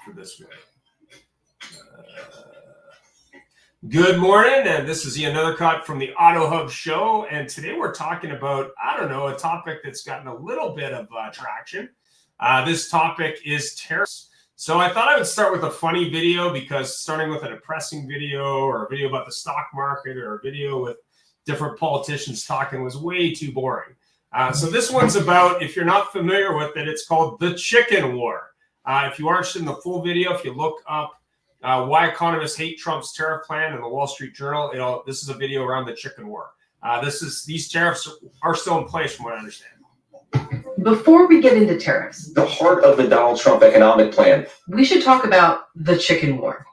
for this way. Good morning, and this is Ian Nethercott from the Auto Hub Show, and today we're talking about, a topic that's gotten a little bit of traction. This topic is tariffs. So I thought I would start with a funny video, because starting with a depressing video or a video about the stock market or a video with different politicians talking was way too boring. So this one's about, if you're not familiar with it, it's called the chicken war. If you are interested in the full video, if you look up why economists hate Trump's tariff plan in the Wall Street Journal, this is a video around the chicken war. These tariffs are still in place from what I understand. Before we get into tariffs, the heart of the Donald Trump economic plan, we should talk about the chicken war.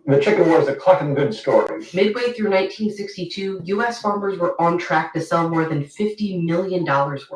The chicken war is a clucking good story. Midway through 1962, U.S. farmers were on track to sell more than $50 million worth,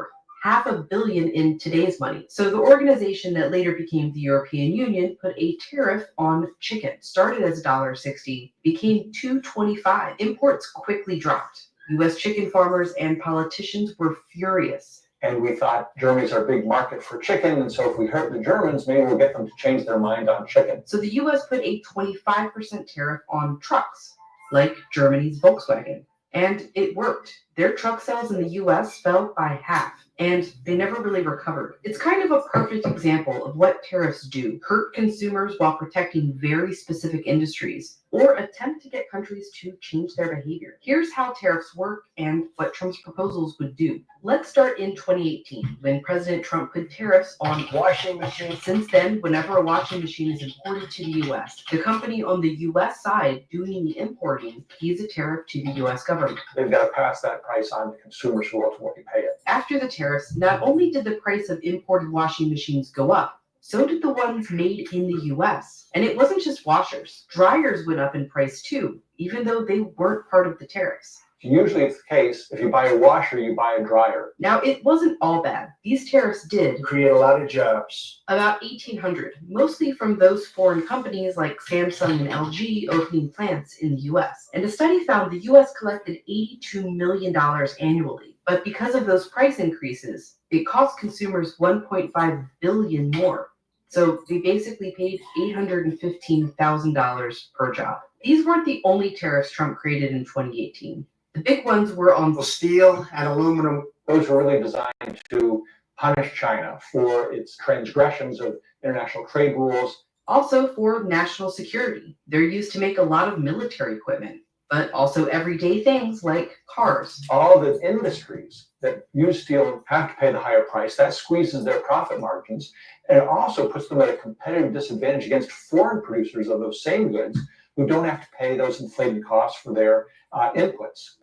$500 million in today's money. So the organization that later became the European Union put a tariff on chicken. Started as $1.60, became $2.25. Imports quickly dropped. U.S. chicken farmers and politicians were furious. And we thought Germany's our big market for chicken, and so if we hurt the Germans, maybe we'll get them to change their mind on chicken. So the U.S. put a 25% tariff on trucks, like Germany's Volkswagen. And it worked. Their truck sales in the U.S. fell by half, and they never really recovered. It's kind of a perfect example of what tariffs do: hurt consumers while protecting very specific industries, or attempt to get countries to change their behavior. Here's how tariffs work and what Trump's proposals would do. Let's start in 2018, when President Trump put tariffs on washing machines. Since then, whenever a washing machine is imported to the U.S., the company on the U.S. side doing the importing pays a tariff to the U.S. government. They've got to pass that price on to consumers who ultimately pay it. After the tariffs, not only did the price of imported washing machines go up, so did the ones made in the U.S. And it wasn't just washers. Dryers went up in price too, even though they weren't part of the tariffs. Usually it's the case, if you buy a washer, you buy a dryer. Now, it wasn't all bad. These tariffs did create a lot of jobs. About 1,800, mostly from those foreign companies like Samsung and LG opening plants in the U.S. And a study found the U.S. collected $82 million annually. But because of those price increases, it cost consumers $1.5 billion more. So they basically paid $815,000 per job. These weren't the only tariffs Trump created in 2018. The big ones were on steel and aluminum. Those were really designed to punish China for its transgressions of international trade rules. Also for national security. They're used to make a lot of military equipment, but also everyday things like cars. All the industries that use steel have to pay the higher price. That squeezes their profit margins, and it also puts them at a competitive disadvantage against foreign producers of those same goods who don't have to pay those inflated costs for their inputs.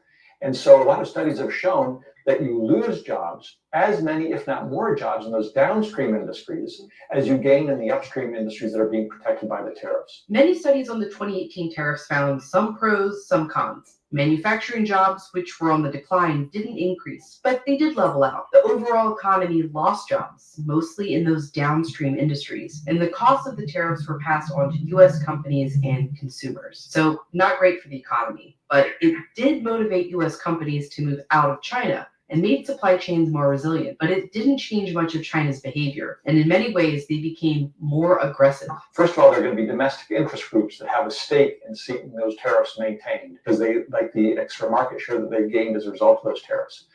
And so a lot of studies have shown that you lose jobs, as many, if not more jobs, in those downstream industries as you gain in the upstream industries that are being protected by the tariffs. Many studies on the 2018 tariffs found some pros, some cons. Manufacturing jobs, which were on the decline, didn't increase, but they did level out. The overall economy lost jobs, mostly in those downstream industries, and the costs of the tariffs were passed on to U.S. companies and consumers. So not great for the economy, but it did motivate U.S. companies to move out of China and made supply chains more resilient. But it didn't change much of China's behavior, and in many ways, they became more aggressive. First of all, there are going to be domestic interest groups that have a stake in seeing those tariffs maintained, because they like the extra market share that they've gained as a result of those tariffs.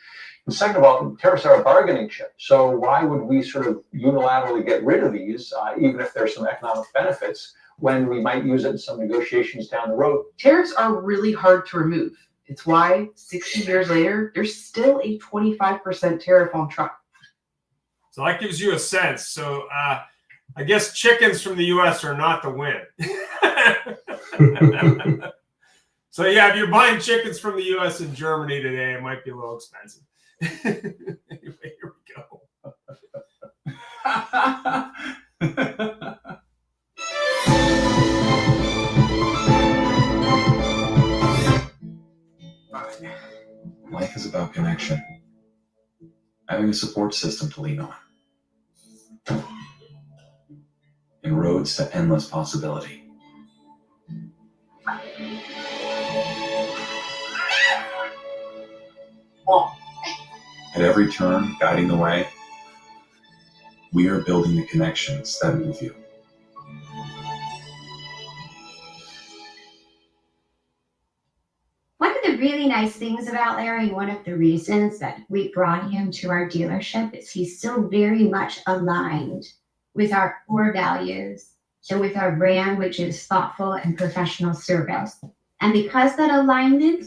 And second of all, tariffs are a bargaining chip. So why would we sort of unilaterally get rid of these, even if there's some economic benefits, when we might use it in some negotiations down the road? Tariffs are really hard to remove. It's why 60 years later, there's still a 25% tariff on trucks. So that gives you a sense. So I guess chickens from the U.S. are not the win. So yeah, if you're buying chickens from the U.S. and Germany today, it might be a little expensive. Anyway, here we go. Life is about connection, having a support system to lean on, and roads to endless possibility. At every turn, guiding the way, we are building the connections that move you. the really nice things about Larry, one of the reasons that we brought him to our dealership is he's still very much aligned with our core values and with our brand, which is thoughtful and professional service. And because that alignment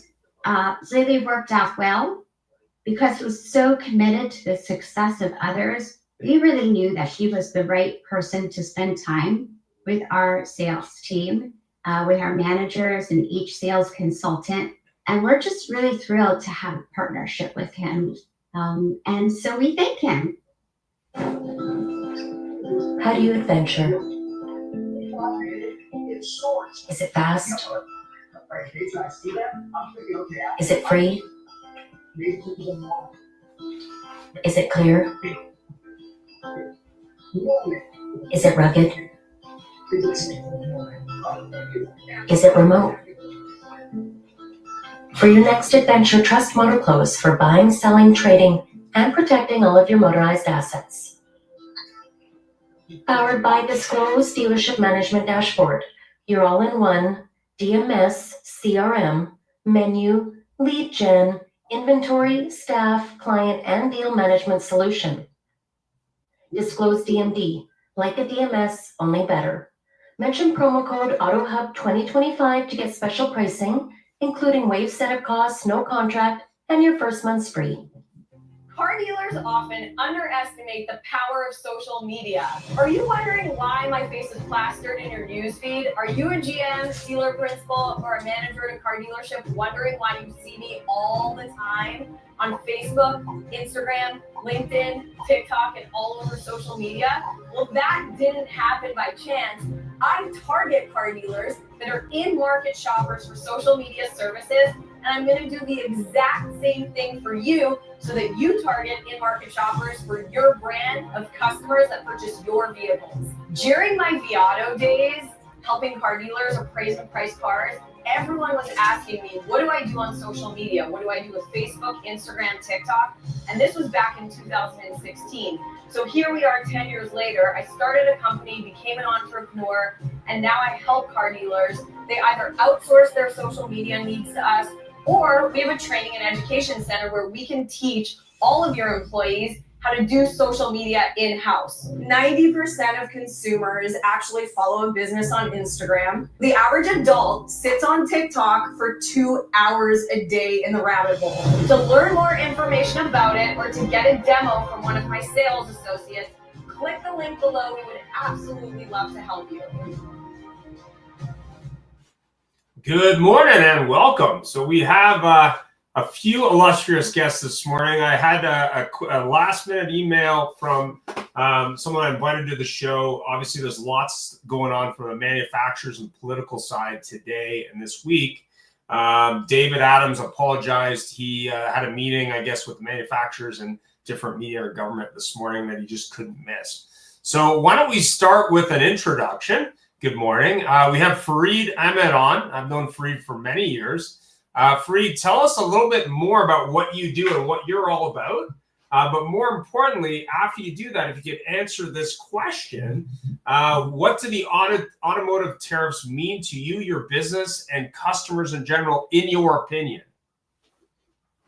really worked out well, because he was so committed to the success of others, we really knew that he was the right person to spend time with our sales team, with our managers and each sales consultant. And we're just really thrilled to have a partnership with him. And so we thank him. How do you adventure? Is it fast? Is it free? Is it clear? Is it rugged? Is it remote? For your next adventure, trust MotorClose for buying, selling, trading, and protecting all of your motorized assets. Powered by Disclose Dealership Management Dashboard, your all-in-one DMS, CRM, menu, lead gen, inventory, staff, client, and deal management solution. Disclose DMD, like a DMS, only better. Mention promo code AutoHub 2025 to get special pricing, including waive setup costs, no contract, and your first month's free. Car dealers often underestimate the power of social media. Are you wondering why my face is plastered in your newsfeed? Are you a GM, dealer principal, or a manager at a car dealership wondering why you see me all the time on Facebook, Instagram, LinkedIn, TikTok, and all over social media? Well, that didn't happen by chance. I target car dealers that are in-market shoppers for social media services, and I'm going to do the exact same thing for you so that you target in-market shoppers for your brand of customers that purchase your vehicles. During my Viato days, helping car dealers appraise and price cars, everyone was asking me, what do I do on social media? What do I do with Facebook, Instagram, TikTok? And this was back in 2016. So here we are 10 years later. I started a company, became an entrepreneur, and now I help car dealers. They either outsource their social media needs to us, or we have a training and education center where we can teach all of your employees how to do social media in-house. 90% of consumers actually follow a business on Instagram. The average adult sits on TikTok for 2 hours a day in the rabbit hole. To learn more information about it or to get a demo from one of my sales associates, click the link below. We would absolutely love to help you. Good morning and welcome. So we have a few illustrious guests this morning. I had a last-minute email from someone I invited to the show. Obviously, there's lots going on from the manufacturers and political side today and this week. David Adams apologized. He had a meeting, I guess, with the manufacturers and different media or government this morning that he just couldn't miss. So why don't we start with an introduction? Good morning. We have Fareed Ahmed on. I've known Fareed for many years. Fareed, tell us a little bit more about what you do and what you're all about. But more importantly, after you do that, if you could answer this question, what do the automotive tariffs mean to you, your business, and customers in general, in your opinion?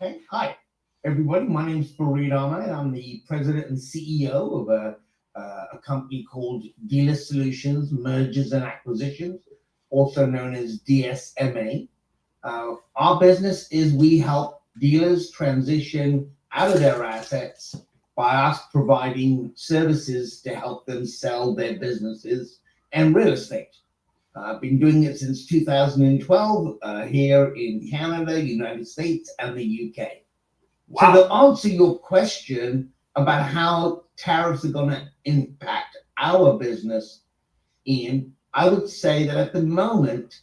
Okay. Hi, everybody. My name is Fareed Ahmed. I'm the president and CEO of a company called Dealer Solutions, Mergers and Acquisitions, also known as DSMA. Our business is we help dealers transition out of their assets by us providing services to help them sell their businesses and real estate. I've been doing it since 2012 here in Canada, United States, and the UK. Wow. So to answer your question about how tariffs are going to impact our business, Ian, I would say that at the moment,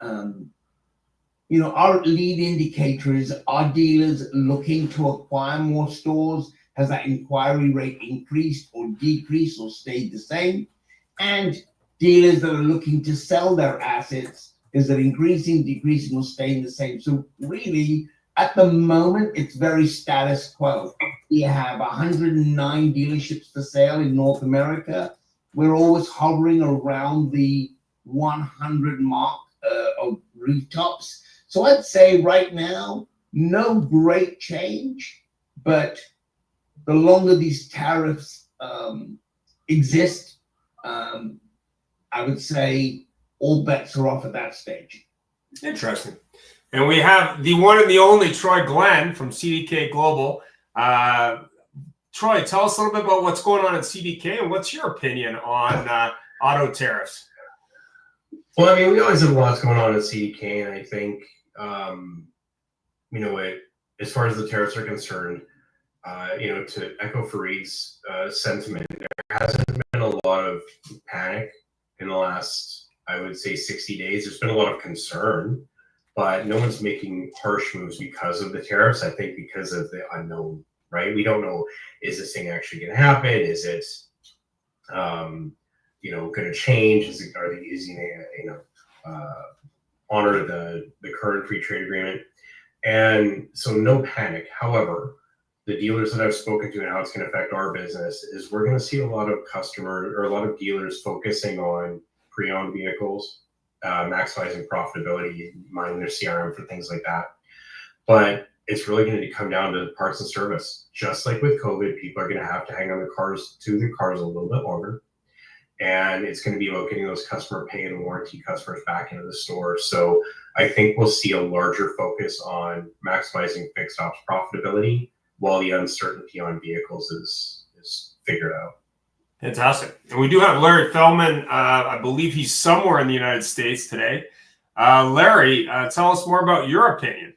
our lead indicator is, are dealers looking to acquire more stores? Has that inquiry rate increased or decreased or stayed the same? And dealers that are looking to sell their assets, is it increasing, decreasing, or staying the same? So really, at the moment, it's very status quo. We have 109 dealerships for sale in North America. We're always hovering around the 100 mark of rooftops. So I'd say right now, no great change, but the longer these tariffs exist, I would say all bets are off at that stage. Interesting. And we have the one and the only Troy Glenn from CDK Global. Troy, tell us a little bit about what's going on at CDK and what's your opinion on auto tariffs? Well, I mean, we always have lots going on at CDK, and I think, as far as the tariffs are concerned, to echo Fareed's sentiment, there hasn't been a lot of panic in the last, I would say, 60 days. There's been a lot of concern, but no one's making harsh moves because of the tariffs. I think because of the unknown, right? We don't know, is this thing actually going to happen? Is it, going to change? Is he going to honor the current free trade agreement? And so no panic. However, the dealers that I've spoken to and how it's going to affect our business is we're going to see a lot of dealers focusing on pre-owned vehicles, maximizing profitability, mining their CRM for things like that. But it's really going to come down to parts and service. Just like with COVID, people are going to have to hang on their cars a little bit longer. And it's going to be about getting those customer pay and warranty customers back into the store. So I think we'll see a larger focus on maximizing fixed ops profitability while the uncertainty on vehicles is figured out. Fantastic. And we do have Larry Feldman. I believe he's somewhere in the United States today. Larry, tell us more about your opinion.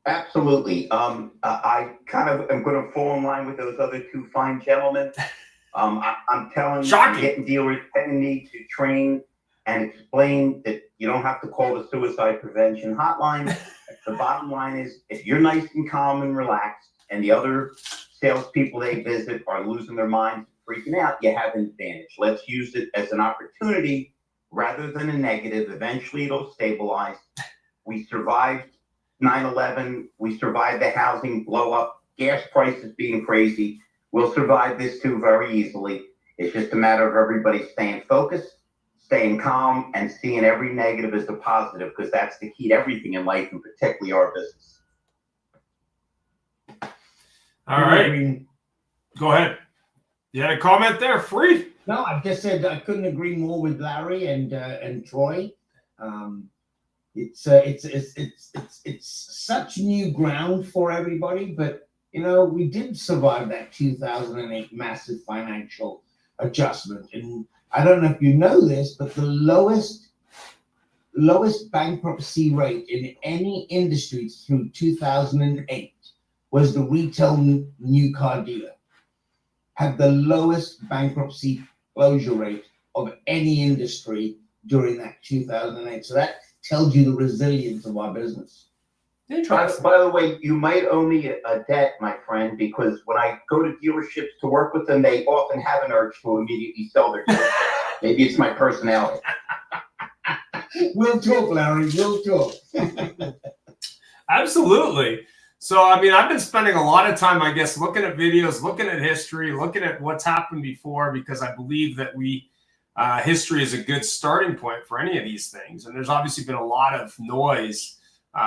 Absolutely. I kind of am going to fall in line with those other two fine gentlemen. I'm telling you, getting dealers need to train and explain that you don't have to call the suicide prevention hotline. The bottom line is, if you're nice and calm and relaxed, and the other salespeople they visit are losing their minds, freaking out, you have an advantage. Let's use it as an opportunity rather than a negative. Eventually, it'll stabilize. We survived 9/11. We survived the housing blow up, gas prices being crazy. We'll survive this too very easily. It's just a matter of everybody staying focused, staying calm, and seeing every negative as a positive, because that's the key to everything in life, and particularly our business. All right. Go ahead. You had a comment there, Free? No, I just said I couldn't agree more with Larry and Troy. It's such new ground for everybody, but we did survive that 2008 massive financial adjustment, and I don't know if you know this, but the lowest bankruptcy rate in any industry through 2008 was the retail new car dealer. Had the lowest bankruptcy closure rate of any industry during that 2008. So that tells you the resilience of our business. By the way, you might owe me a debt, my friend, because when I go to dealerships to work with them, they often have an urge to immediately sell their dealership. Maybe it's my personality. We'll talk, Larry. We'll talk. Absolutely. So, I mean, I've been spending a lot of time, I guess, looking at videos, looking at history, looking at what's happened before, because I believe that history is a good starting point for any of these things. And there's obviously been a lot of noise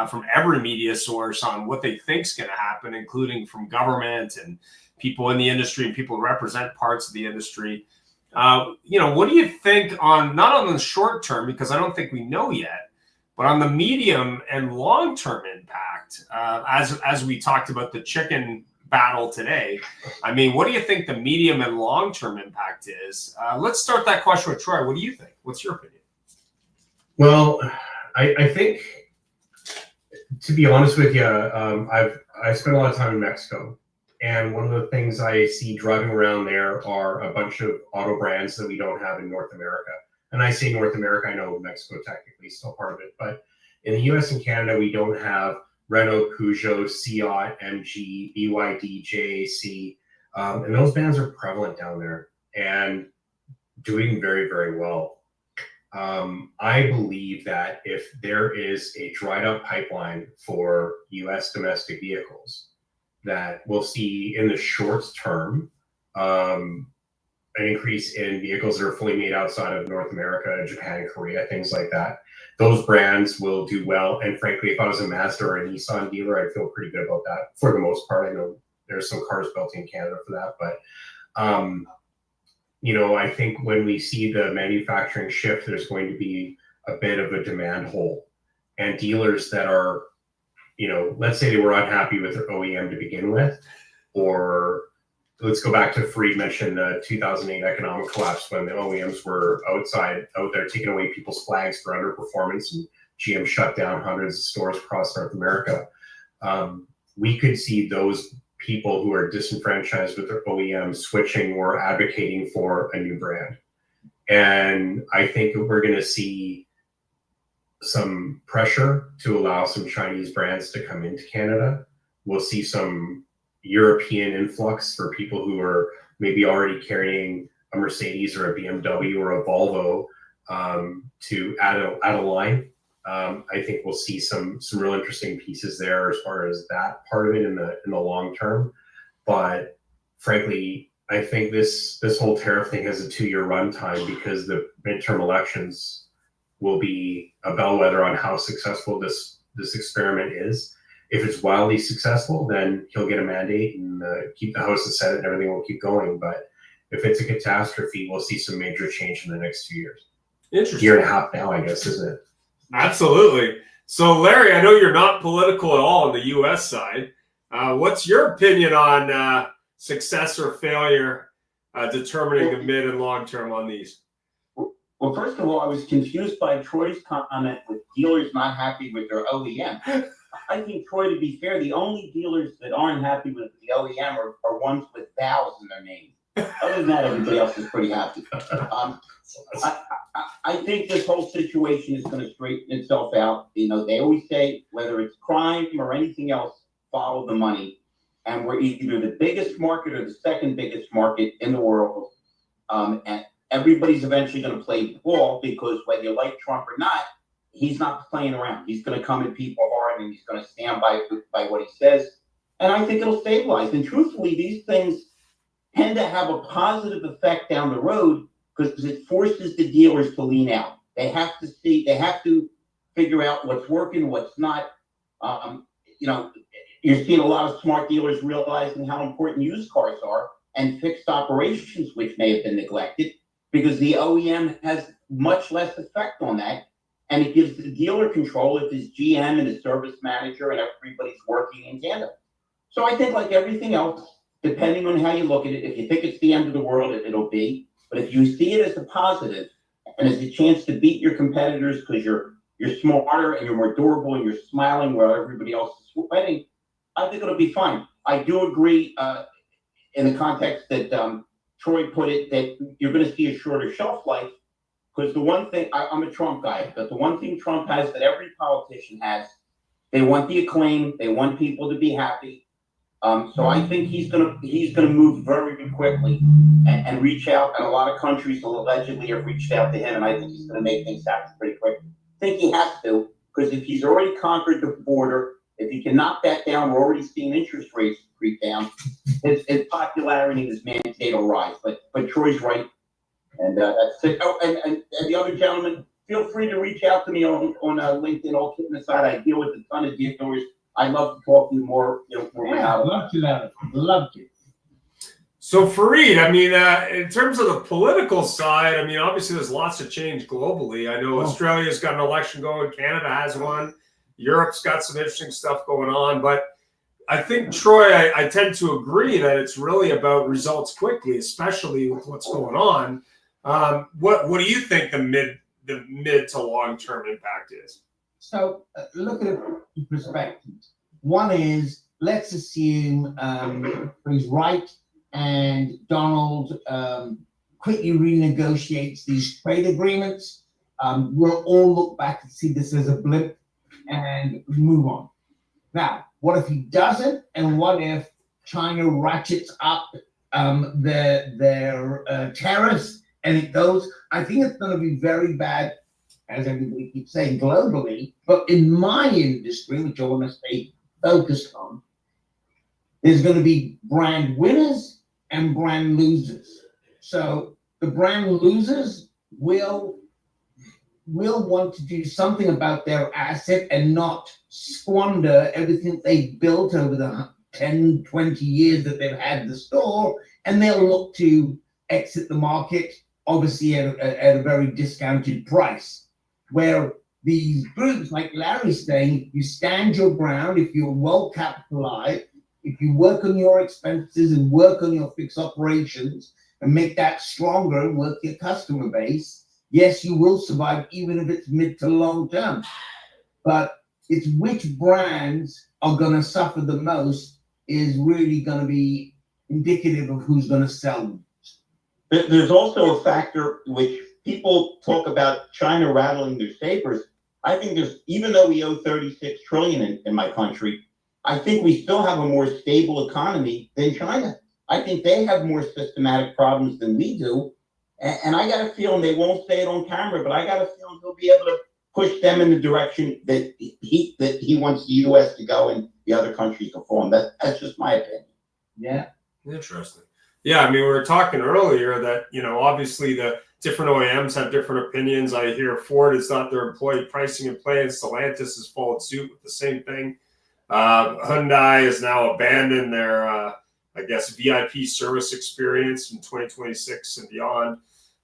from every media source on what they think is going to happen, including from government and people in the industry and people who represent parts of the industry. What do you think on, not on the short term, because I don't think we know yet, but on the medium and long-term impact, as we talked about the chicken battle today? I mean, what do you think the medium and long-term impact is? Let's start that question with Troy. What do you think? What's your opinion? Well, I think, to be honest with you, I spent a lot of time in Mexico, and one of the things I see driving around there are a bunch of auto brands that we don't have in North America. And I say North America, I know Mexico technically is still part of it, but in the US and Canada, we don't have Renault, Peugeot, Seat, MG, BYD, JAC, and those brands are prevalent down there and doing very, very well. I believe that if there is a dried up pipeline for US domestic vehicles, that we'll see in the short term an increase in vehicles that are fully made outside of North America, Japan, and Korea, things like that. Those brands will do well. And frankly, if I was a Mazda or a Nissan dealer, I'd feel pretty good about that for the most part. I know there's some cars built in Canada for that, but I think when we see the manufacturing shift, there's going to be a bit of a demand hole. And dealers that are, let's say they were unhappy with their OEM to begin with, or let's go back to Fareed mentioned the 2008 economic collapse when the OEMs were out there taking away people's flags for underperformance, and GM shut down hundreds of stores across North America. We could see those people who are disenfranchised with their OEM switching or advocating for a new brand. And I think we're going to see some pressure to allow some Chinese brands to come into Canada. We'll see some European influx for people who are maybe already carrying a Mercedes or a BMW or a Volvo to add a line. I think we'll see some real interesting pieces there as far as that part of it in the long term. But frankly, I think this whole tariff thing has a 2-year runtime because the midterm elections will be a bellwether on how successful this experiment is. If it's wildly successful, then he'll get a mandate and keep the House and Senate and everything will keep going. But if it's a catastrophe, we'll see some major change in the next 2 years. Interesting. Year and a half now, I guess, isn't it? Absolutely. So, Larry, I know you're not political at all on the U.S. side. What's your opinion on success or failure determining the mid and long term on these? Well, first of all, I was confused by Troy's comment with dealers not happy with their OEM. I think, Troy, to be fair, the only dealers that aren't happy with the OEM are ones with vowels in their name. Other than that, everybody else is pretty happy. I think this whole situation is going to straighten itself out. They always say, whether it's crime or anything else, follow the money. And we're either the biggest market or the second biggest market in the world. And everybody's eventually going to play ball because whether you like Trump or not, he's not playing around. He's going to come at people hard and he's going to stand by what he says. And I think it'll stabilize. And truthfully, these things tend to have a positive effect down the road because it forces the dealers to lean out. They have to figure out what's working, what's not. You're seeing a lot of smart dealers realizing how important used cars are and fixed operations, which may have been neglected, because the OEM has much less effect on that. And it gives the dealer control if his GM and his service manager and everybody's working in tandem. So I think like everything else, depending on how you look at it, if you think it's the end of the world, it'll be. But if you see it as a positive and as a chance to beat your competitors because you're smarter and you're more durable and you're smiling while everybody else is sweating, I think it'll be fine. I do agree in the context that Troy put it, that you're going to see a shorter shelf life because the one thing, I'm a Trump guy, but the one thing Trump has that every politician has, they want the acclaim, they want people to be happy. So I think he's gonna move very quickly and reach out, and a lot of countries will allegedly have reached out to him, and I think he's gonna make things happen pretty quickly. I think he has to, because if he's already conquered the border, if he can knock that down, we're already seeing interest rates creep down. His popularity and his mandate will rise. But Troy's right, and that's it. Oh, and the other gentleman, feel free to reach out to me on LinkedIn. All kidding aside, I deal with a ton of dealers. I'd love to talk to you more. Love to. So Fareed, I mean, in terms of the political side, I mean, obviously there's lots of change globally. I know Australia's got an election going, Canada has one, Europe's got some interesting stuff going on. But I think, Troy, I tend to agree that it's really about results quickly, especially with what's going on. What do you think the mid to long term impact is? So look at it in perspectives. One is, let's assume he's right and Donald quickly renegotiates these trade agreements. We'll all look back and see this as a blip and move on. Now, what if he doesn't? And what if China ratchets up their tariffs and it goes? I think it's going to be very bad, as everybody keeps saying, globally. But in my industry, which I want to stay focused on, there's going to be brand winners and brand losers. So the brand losers will want to do something about their asset and not squander everything they've built over the 10, 20 years that they've had the store, and they'll look to exit the market, obviously at a very discounted price. Where these groups, like Larry's saying, you stand your ground if you're well capitalized, if you work on your expenses and work on your fixed operations and make that stronger and work your customer base, yes, you will survive even if it's mid to long term. But it's which brands are going to suffer the most is really going to be indicative of who's going to sell them. There's also a factor which people talk about China rattling their sabers. I think even though we owe 36 trillion in my country, I think we still have a more stable economy than China. I think they have more systematic problems than we do. And I got a feeling they won't say it on camera, but I got a feeling he'll be able to push them in the direction that he wants the U.S. to go and the other countries to form. That's just my opinion. Yeah. Interesting. Yeah, I mean, we were talking earlier that, obviously the different OEMs have different opinions. I hear Ford is not their employee pricing and plan. Stellantis has followed suit with the same thing. Hyundai has now abandoned their, VIP service experience in 2026 and beyond.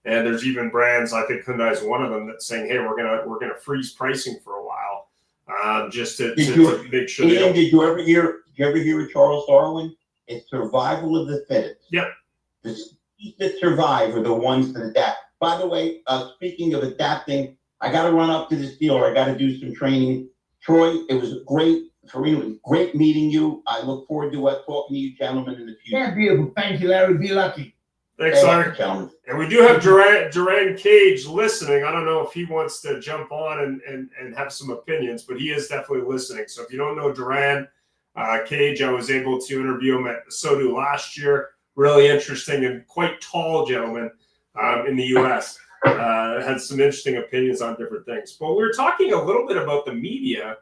And there's even brands, I think Hyundai is one of them, that's saying, hey, we're gonna freeze pricing for a while, just to make sure. Ian, did you ever hear of Charles Darwin? It's survival of the fittest. Yep. The species that survive are the ones that adapt. By the way, speaking of adapting, I got to run up to this dealer. I got to do some training. Troy, it was great. Farina, great meeting you. I look forward to talking to you gentlemen in the future. Yeah, beautiful. Thank you, Larry. Be lucky. Thanks, Larry. And we do have Duran Cage listening. I don't know if he wants to jump on and have some opinions, but he is definitely listening. So if you don't know Duran Cage, I was able to interview him at SODU last year. Really interesting and quite tall gentleman in the U.S. Had some interesting opinions on different things. But we were talking a little bit about the media.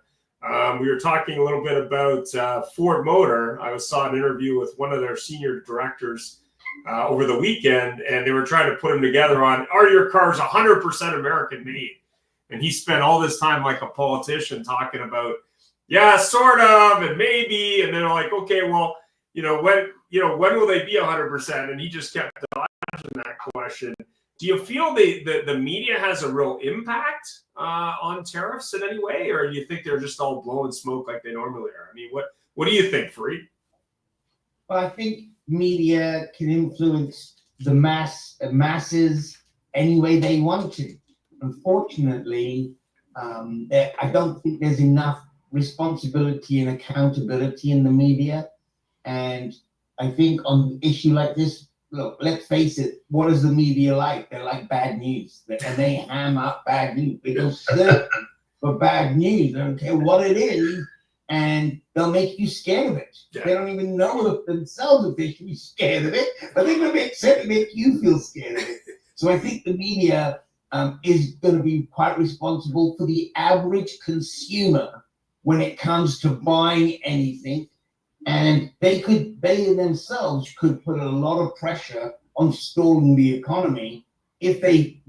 We were talking a little bit about Ford Motor. I saw an interview with one of their senior directors over the weekend, and they were trying to put them together on, are your cars 100% American made? And he spent all this time like a politician talking about, yeah, sort of, and maybe, and then like, okay, well, when will they be 100%? And he just kept dodging that question. Do you feel the media has a real impact on tariffs in any way, or do you think they're just all blowing smoke like they normally are? I mean, what do you think, Fareed? Well, I think media can influence the masses any way they want to. Unfortunately, I don't think there's enough responsibility and accountability in the media. And I think on an issue like this, look, let's face it, what is the media like? They're like bad news. And they ham up bad news. They go search for bad news. They don't care what it is. And they'll make you scared of it. Yeah. They don't even know themselves if they should be scared of it, but they're going to certainly make you feel scared of it. So I think the media is going to be quite responsible for the average consumer when it comes to buying anything. And they themselves could put a lot of pressure on stalling the economy if they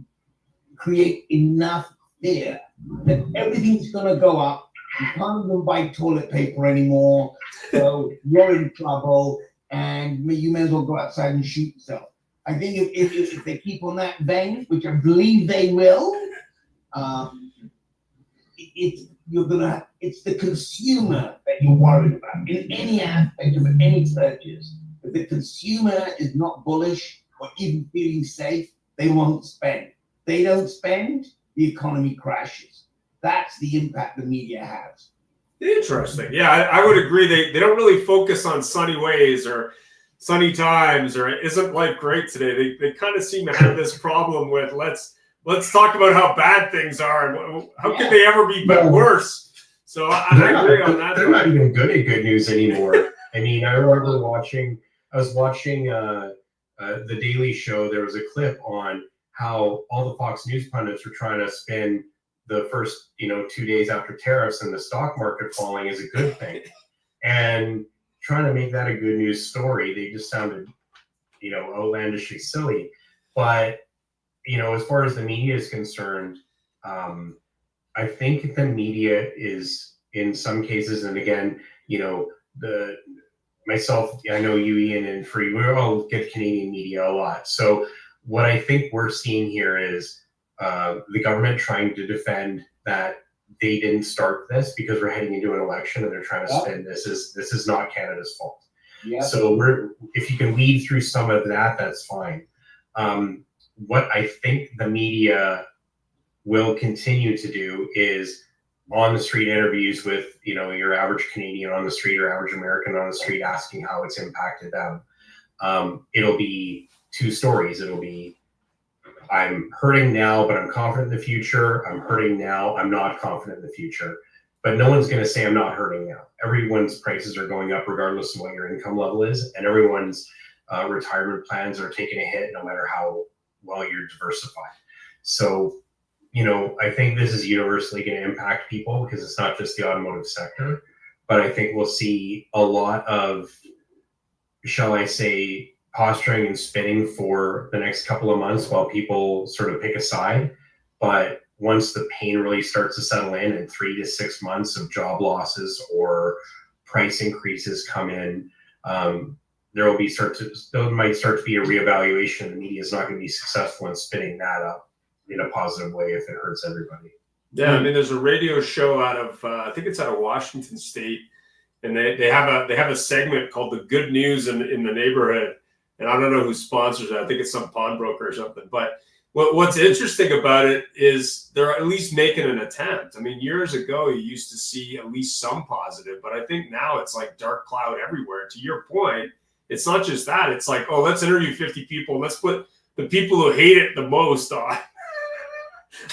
create enough fear that everything's going to go up. You can't even buy toilet paper anymore, so you're in trouble, and you may as well go outside and shoot yourself. I think if they keep on that vein, which I believe they will, it's the consumer that you're worried about in any aspect of any purchase. If the consumer is not bullish or even feeling safe, they won't spend. They don't spend, the economy crashes. That's the impact the media has. Interesting. Yeah, I would agree. They don't really focus on sunny ways or sunny times or isn't life great today. They kind of seem to have this problem with let's talk about how bad things are and how could they ever be worse. So I agree on that. They're not even good at good news anymore. I mean, I remember I was watching the Daily Show. There was a clip on how all the Fox News pundits were trying to spin the first 2 days after tariffs and the stock market falling is a good thing, and trying to make that a good news story. They just sounded outlandishly silly. But, as far as the media is concerned, I think the media is in some cases, and again, myself, I know you, Ian, and Free, we all get Canadian media a lot. So what I think we're seeing here is the government trying to defend that they didn't start this because we're heading into an election and they're trying to spin this is not Canada's fault. Yeah. So if you can weed through some of that, that's fine. What I think the media will continue to do is on the street interviews with your average Canadian on the street or average American on the street asking how it's impacted them. It'll be two stories. It'll be, I'm hurting now, but I'm confident in the future. I'm hurting now, I'm not confident in the future. But no one's going to say I'm not hurting now. Everyone's prices are going up regardless of what your income level is, and everyone's retirement plans are taking a hit no matter how well you're diversified. So, I think this is universally going to impact people because it's not just the automotive sector, but I think we'll see a lot of, shall I say, posturing and spinning for the next couple of months while people sort of pick a side. But once the pain really starts to settle in 3 to 6 months of job losses or price increases come in, there might start to be a reevaluation. The media is not going to be successful in spinning that up in a positive way if it hurts everybody. Yeah, I mean, there's a radio show out of I think it's out of Washington State, and they have a segment called "The Good News in the Neighborhood," and I don't know who sponsors it. I think it's some pawnbroker or something. But what's interesting about it is they're at least making an attempt. I mean, years ago you used to see at least some positive, but I think now it's like dark cloud everywhere. To your point, it's not just that. It's like, oh, let's interview 50 people and let's put the people who hate it the most on.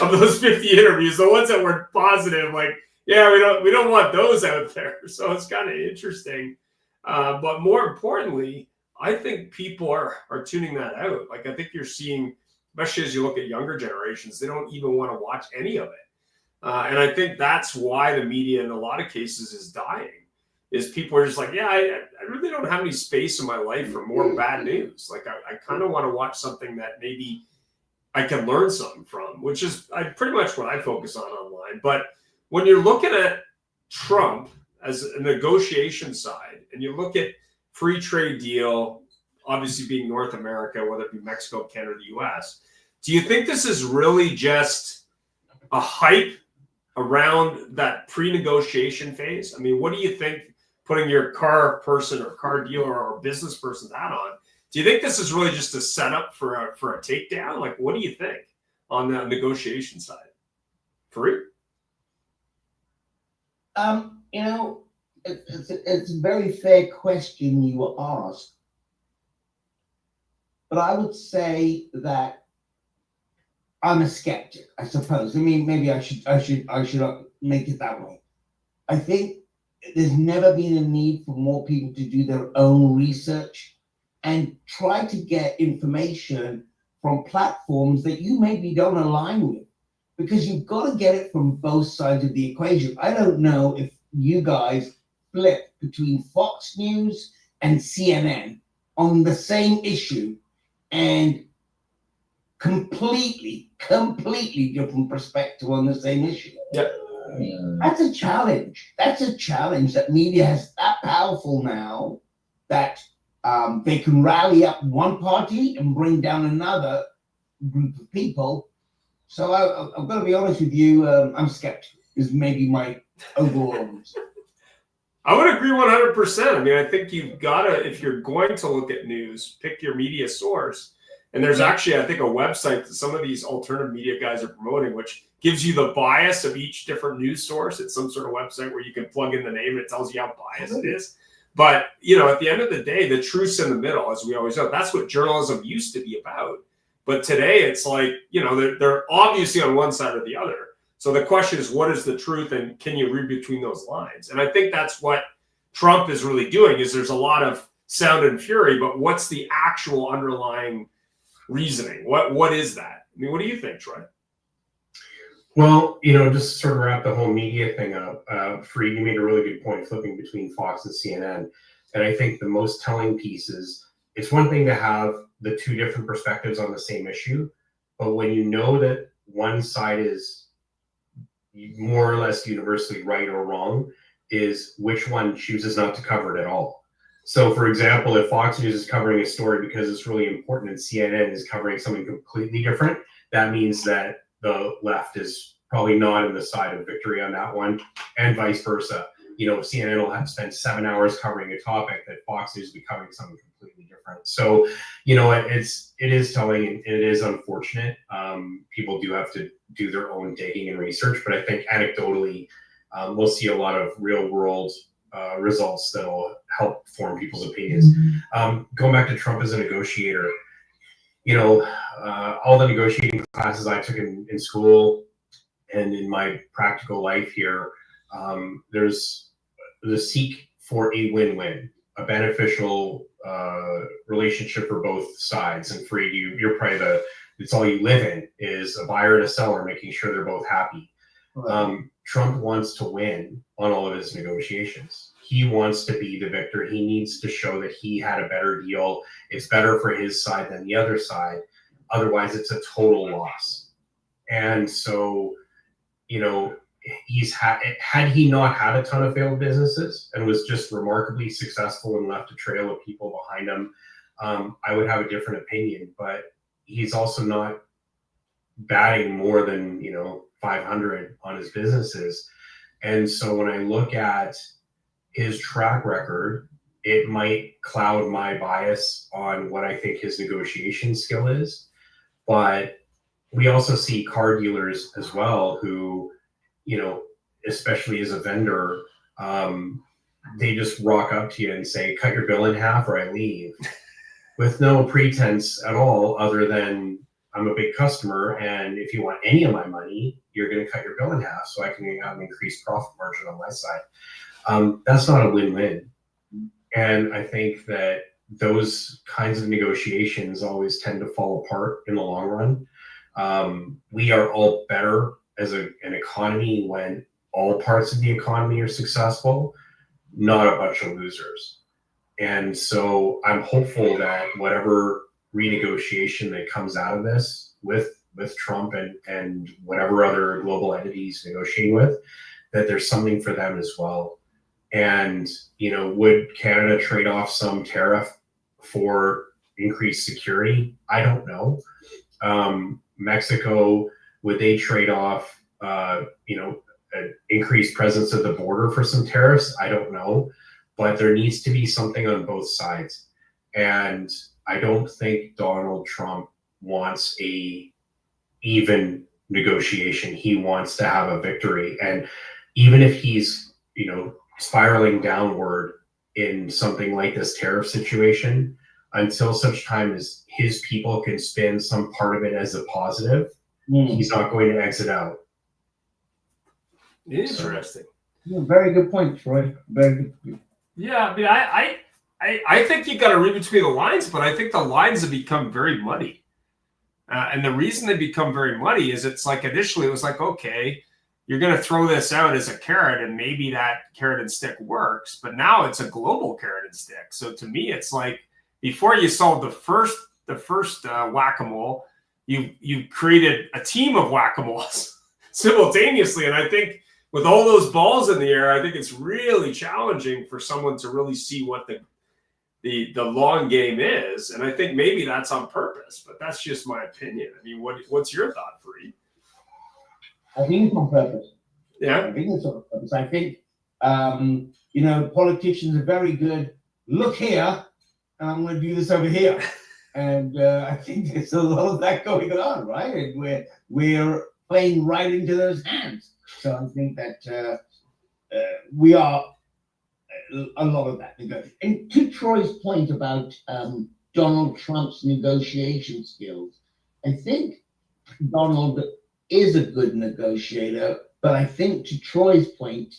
Of those 50 interviews, the ones that were positive, like, yeah, we don't want those out there. So it's kind of interesting. But more importantly, I think people are tuning that out. Like, I think you're seeing, especially as you look at younger generations, they don't even want to watch any of it. And I think that's why the media in a lot of cases is dying, is people are just like, yeah, I really don't have any space in my life for more bad news. Like, I kind of want to watch something that maybe I can learn something from, which is pretty much what I focus on online. But when you're looking at Trump as a negotiation side, and you look at free trade deal, obviously being North America, whether it be Mexico, Canada, the US, do you think this is really just a hype around that pre-negotiation phase? I mean, what do you think, putting your car person or car dealer or business person's hat on? Do you think this is really just a setup for a takedown? Like, what do you think on the negotiation side? Farouk? It's a very fair question you were asked, but I would say that I'm a skeptic, I suppose. I mean, maybe I should make it that way. I think there's never been a need for more people to do their own research and try to get information from platforms that you maybe don't align with, because you've got to get it from both sides of the equation. I don't know if you guys flip between Fox News and CNN on the same issue, and completely different perspective on the same issue. Yeah. That's a challenge. That's a challenge that media has that powerful now that they can rally up one party and bring down another group of people. So I've got to be honest with you, I'm skeptical, is maybe my overall answer. I would agree 100%. I mean, I think you've got to, if you're going to look at news, pick your media source. And there's actually, I think, a website that some of these alternative media guys are promoting, which gives you the bias of each different news source. It's some sort of website where you can plug in the name and it tells you how biased it is. But, at the end of the day, the truth's in the middle, as we always know. That's what journalism used to be about. But today it's like, they're obviously on one side or the other. So the question is, what is the truth, and can you read between those lines? And I think that's what Trump is really doing, is there's a lot of sound and fury, but what's the actual underlying reasoning? What is that? I mean, what do you think, Troy? Well, just to sort of wrap the whole media thing up, Free, you made a really good point, flipping between Fox and CNN. And I think the most telling piece is it's one thing to have the two different perspectives on the same issue, but when you know that one side is more or less universally right or wrong, is which one chooses not to cover it at all. So, for example, if Fox News is covering a story because it's really important and CNN is covering something completely different, that means that the left is probably not in the side of victory on that one, and vice versa. You know, CNN will have to spend 7 hours covering a topic that Fox News will be covering something completely different. So, you know, it is telling and it is unfortunate. People do have to do their own digging and research, but I think anecdotally, we'll see a lot of real world results that will help form people's opinions. Going back to Trump as a negotiator, you know, all the negotiating classes I took in school and in my practical life here, there's the seek for a win-win, a beneficial relationship for both sides. And for you're probably it's all you live in is a buyer and a seller making sure they're both happy. Right. Trump wants to win on all of his negotiations. He wants to be the victor. He needs to show that he had a better deal. It's better for his side than the other side. Otherwise, it's a total loss. And so, you know, had he not had a ton of failed businesses and was just remarkably successful and left a trail of people behind him, I would have a different opinion. But he's also not batting more than, you know, 500 on his businesses. And so when I look at his track record, it might cloud my bias on what I think his negotiation skill is. But we also see car dealers as well who, you know, especially as a vendor, they just rock up to you and say, cut your bill in half or I leave, with no pretense at all other than I'm a big customer, and if you want any of my money, you're going to cut your bill in half so I can have an increased profit margin on my side. That's not a win-win. And I think that those kinds of negotiations always tend to fall apart in the long run. We are all better as an economy when all parts of the economy are successful, not a bunch of losers. And so I'm hopeful that whatever renegotiation that comes out of this with Trump and whatever other global entities negotiating with, that there's something for them as well. And, you know, would Canada trade off some tariff for increased security? I don't know. Mexico, would they trade off, you know, an increased presence at the border for some tariffs? I don't know. But there needs to be something on both sides. And I don't think Donald Trump wants a even negotiation. He wants to have a victory. And even if he's, you know, spiraling downward in something like this tariff situation, until such time as his people can spin some part of it as a positive, he's not going to exit out. Interesting. Yeah, very good point, Troy. Very good point. Yeah, I mean, I think you got to read between the lines, but I think the lines have become very muddy. And the reason they become very muddy is it's like initially it was like, okay, you're going to throw this out as a carrot and maybe that carrot and stick works, but now it's a global carrot and stick. So to me, it's like before you solved the first whack-a-mole, you created a team of whack-a-moles simultaneously. And I think with all those balls in the air, I think it's really challenging for someone to really see what the long game is. And I think maybe that's on purpose, but that's just my opinion. I mean, what's your thought, Fareed? I think it's on purpose. Yeah. I think it's on purpose. I think, you know, politicians are very good. Look here, and I'm going to do this over here. And I think there's a lot of that going on, right? And we're playing right into those hands. So I think that we are a lot of that. And to Troy's point about Donald Trump's negotiation skills, I think Donald is a good negotiator, but I think to Troy's point,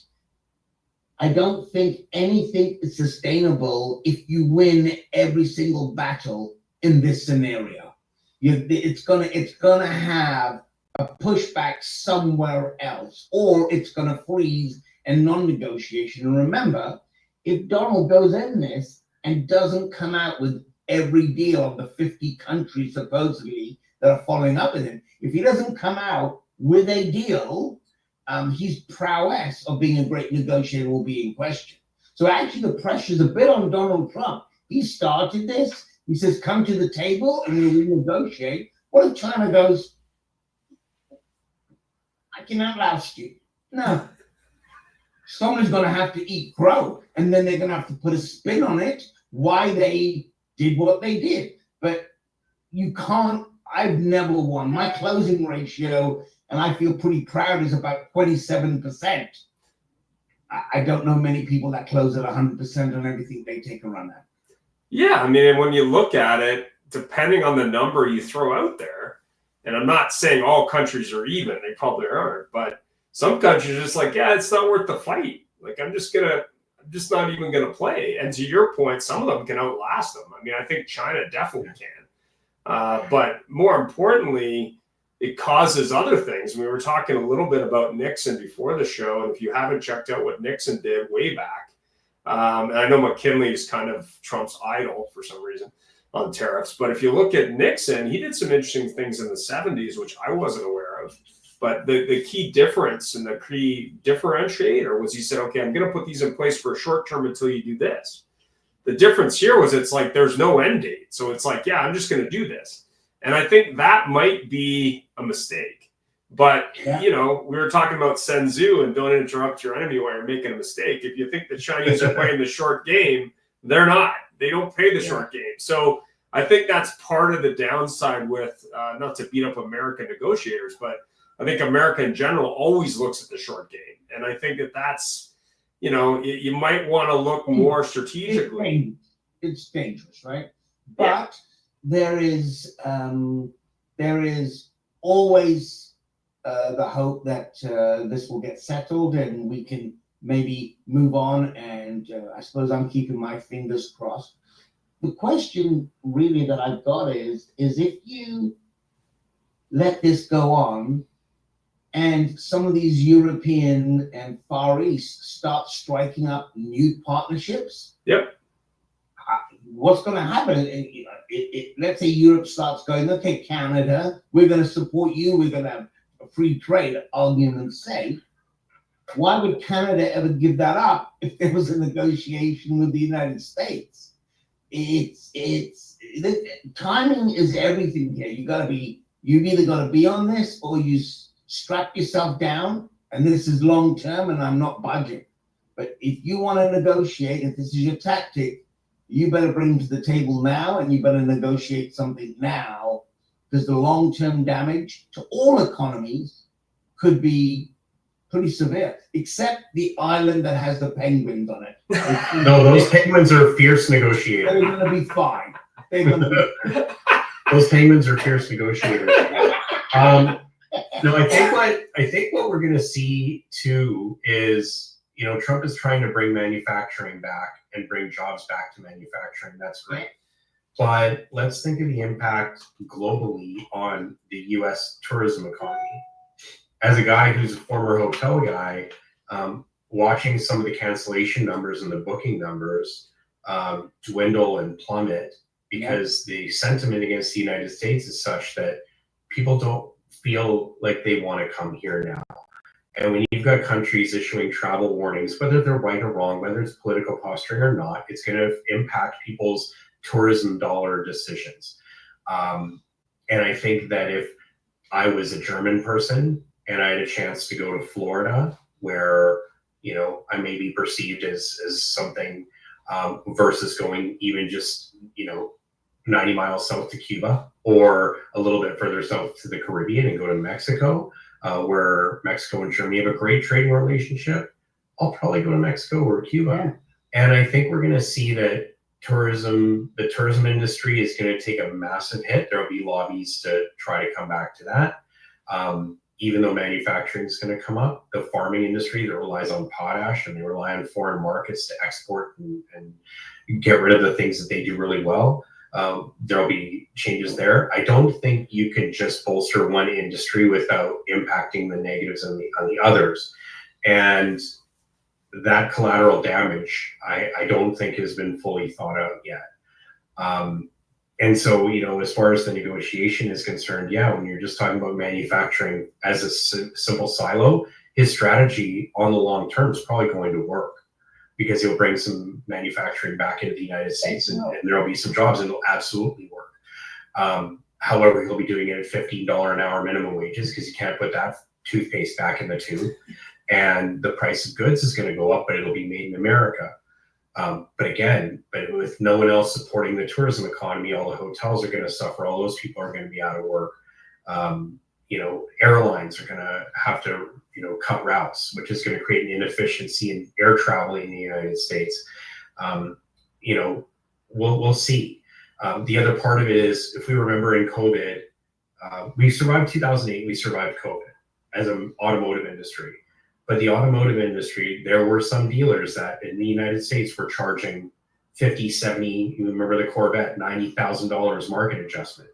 I don't think anything is sustainable if you win every single battle in this scenario. It's gonna have a pushback somewhere else, or it's gonna freeze and non-negotiation. And remember, if Donald goes in this and doesn't come out with every deal of the 50 countries supposedly that are following up with him. If he doesn't come out with a deal, his prowess of being a great negotiator will be in question. So actually the pressure's a bit on Donald Trump. He started this. He says, come to the table and we'll renegotiate. What if China goes, I can outlast you? No. Someone's going to have to eat crow, and then they're going to have to put a spin on it, why they did what they did. But you can't, I've never won. My closing ratio, and I feel pretty proud, is about 27%. I don't know many people that close at 100% on everything they take a run at. Yeah, I mean, when you look at it, depending on the number you throw out there, and I'm not saying all countries are even, they probably aren't, but some countries are just like, yeah, it's not worth the fight. Like, I'm just not even gonna play. And to your point, some of them can outlast them. I mean, I think China definitely can. But more importantly, it causes other things. We were talking a little bit about Nixon before the show, and if you haven't checked out what Nixon did way back, and I know McKinley is kind of Trump's idol for some reason on tariffs, but if you look at Nixon, he did some interesting things in the 70s, which I wasn't aware of. But the key difference and the key differentiator was he said, okay, I'm going to put these in place for a short term until you do this. The difference here was it's like there's no end date. So it's like, yeah, I'm just going to do this. And I think that might be a mistake. But, you know, we were talking about Sun Tzu and don't interrupt your enemy while you're making a mistake. If you think the Chinese are playing the short game, they're not. They don't play the short game. So I think that's part of the downside with, not to beat up American negotiators, but I think America in general always looks at the short game. And I think that's, you know, you might want to look more strategically. It's dangerous, right? But there is always the hope that this will get settled and we can maybe move on. And I suppose I'm keeping my fingers crossed. The question really that I've got is if you let this go on, and some of these European and Far East start striking up new partnerships. Yep. What's going to happen? Let's say Europe starts going, okay, Canada, we're going to support you. We're going to have a free trade, argument's sake. Why would Canada ever give that up if there was a negotiation with the United States? Timing is everything here. You've either got to be on this or you strap yourself down, and this is long term, and I'm not budging. But if you want to negotiate, if this is your tactic, you better bring to the table now, and you better negotiate something now, because the long term damage to all economies could be pretty severe, except the island that has the penguins on it. No, those penguins are fierce negotiators. They're going to be fine. They're going to be. Those penguins are fierce negotiators. No, I think what we're going to see too is, you know, Trump is trying to bring manufacturing back and bring jobs back to manufacturing. That's great. But let's think of the impact globally on the U.S. tourism economy. As a guy who's a former hotel guy, watching some of the cancellation numbers and the booking numbers dwindle and plummet because the sentiment against the United States is such that people don't feel like they want to come here now. And when you've got countries issuing travel warnings, whether they're right or wrong, whether it's political posturing or not, it's going to impact people's tourism dollar decisions. And I think that if I was a German person and I had a chance to go to Florida, where, you know, I may be perceived as something versus going even just, you know, 90 miles south to Cuba or a little bit further south to the Caribbean and go to Mexico, where Mexico and Germany have a great trading relationship, I'll probably go to Mexico or Cuba. Yeah. And I think we're going to see that the tourism industry is going to take a massive hit. There will be lobbies to try to come back to that. Even though manufacturing is going to come up, the farming industry that relies on potash and they rely on foreign markets to export and get rid of the things that they do really well. There'll be changes there. I don't think you can just bolster one industry without impacting the negatives on the others. And that collateral damage, I don't think has been fully thought out yet. And so, as far as the negotiation is concerned, yeah, when you're just talking about manufacturing as a simple silo, his strategy on the long term is probably going to work because he'll bring some manufacturing back into the United States and there'll be some jobs and it'll absolutely work. However, he'll be doing it at $15 an hour minimum wages because you can't put that toothpaste back in the tube. And the price of goods is going to go up, but it'll be made in America. But with no one else supporting the tourism economy, all the hotels are going to suffer. All those people are going to be out of work. Airlines are going to have to, cut routes, which is going to create an inefficiency in air travel in the United States. We'll see. The other part of it is, if we remember in COVID, we survived 2008, we survived COVID as an automotive industry. But the automotive industry, there were some dealers that in the United States were charging 50, 70, you remember the Corvette, $90,000 market adjustment.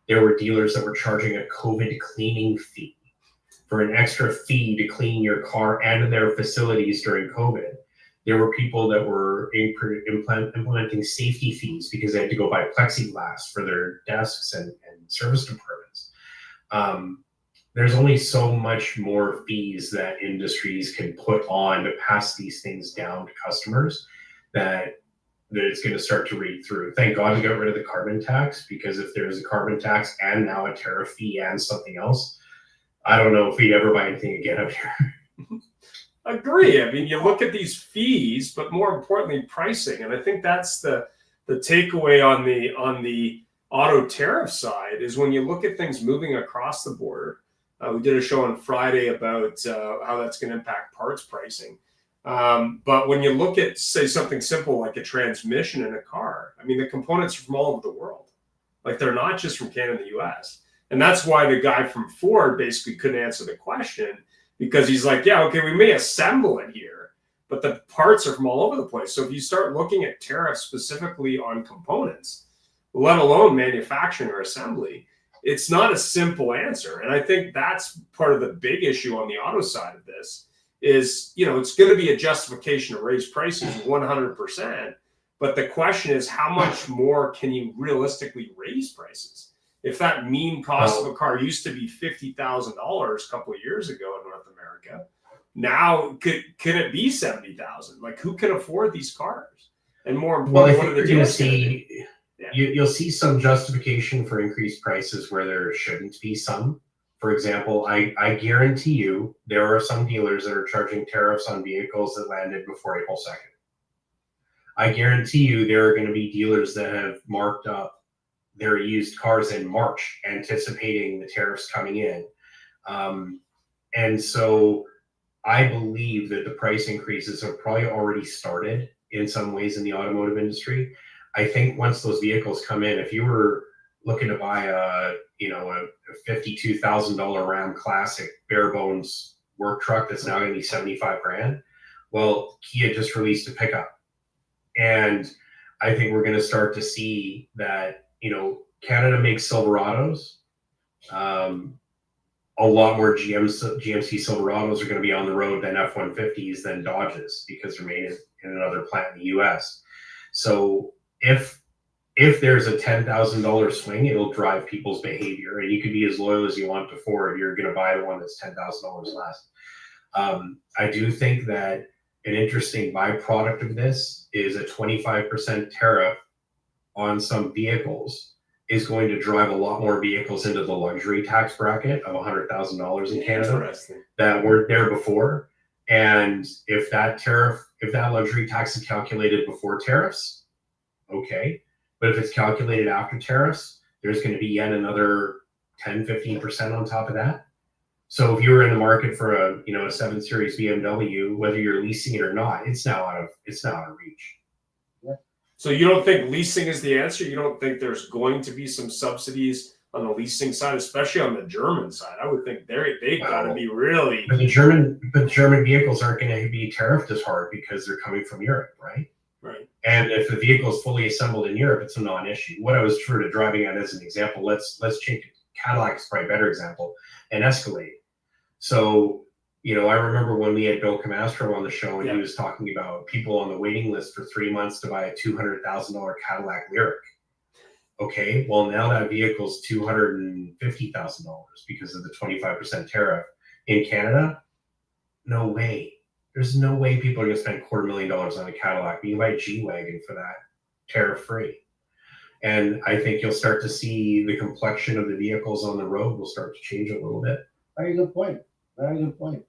There were dealers that were charging a COVID cleaning fee for an extra fee to clean your car and their facilities during COVID. There were people that were implementing safety fees because they had to go buy plexiglass for their desks and service departments. There's only so much more fees that industries can put on to pass these things down to customers that it's going to start to read through. Thank God we got rid of the carbon tax, because if there's a carbon tax and now a tariff fee and something else, I don't know if we'd ever buy anything again out here. Agree. I mean, you look at these fees, but more importantly, pricing. And I think that's the takeaway on the auto tariff side is when you look at things moving across the border. We did a show on Friday about how that's going to impact parts pricing. But when you look at, say, something simple like a transmission in a car, I mean, the components are from all over the world. Like, they're not just from Canada and the US. And that's why the guy from Ford basically couldn't answer the question, because he's like, yeah, okay, we may assemble it here, but the parts are from all over the place. So if you start looking at tariffs specifically on components, let alone manufacturing or assembly, it's not a simple answer. And I think that's part of the big issue on the auto side of this is, it's going to be a justification to raise prices 100%. But the question is, how much more can you realistically raise prices? If that mean cost of a car used to be $50,000 a couple of years ago in North America, now can it be $70,000? Like, who can afford these cars? And more importantly, what are the dealers going to do? You'll see some justification for increased prices where there shouldn't be some. For example, I guarantee you there are some dealers that are charging tariffs on vehicles that landed before April 2nd. I guarantee you there are going to be dealers that have marked up their used cars in March, anticipating the tariffs coming in. And so I believe that the price increases have probably already started in some ways in the automotive industry. I think once those vehicles come in, if you were looking to buy a $52,000 Ram Classic bare bones work truck that's now going to be $75,000, well, Kia just released a pickup, and I think we're going to start to see that Canada makes Silverados. A lot more GMC Silverados are going to be on the road than F-150s than Dodges because they're made in another plant in the U.S. So if there's a $10,000 swing, it'll drive people's behavior, and you can be as loyal as you want to Ford. You're going to buy the one that's $10,000 less. I do think that an interesting byproduct of this is a 25% tariff on some vehicles is going to drive a lot more vehicles into the luxury tax bracket of $100,000 in Canada that weren't there before. And if that luxury tax is calculated before tariffs, okay. But if it's calculated after tariffs, there's going to be yet another 10, 15% on top of that. So if you were in the market for a 7 Series BMW, whether you're leasing it or not, it's now out of reach. Yeah. So you don't think leasing is the answer? You don't think there's going to be some subsidies on the leasing side, especially on the German side? I would think they've got to be really. But the German vehicles aren't going to be tariffed as hard because they're coming from Europe, right? Right. And if the vehicle is fully assembled in Europe, it's a non-issue. What I was sort of driving at as an example, let's change Cadillac is probably a better example, and Escalade. So, I remember when we had Bill Camastro on the show, and he was talking about people on the waiting list for 3 months to buy a $200,000 Cadillac Lyriq. Okay, well now that vehicle's $250,000 because of the 25% tariff in Canada. No way. There's no way people are gonna spend $250,000 on a Cadillac. You can buy a G-Wagon for that, tariff free. And I think you'll start to see the complexion of the vehicles on the road will start to change a little bit. Very good point. Very good point.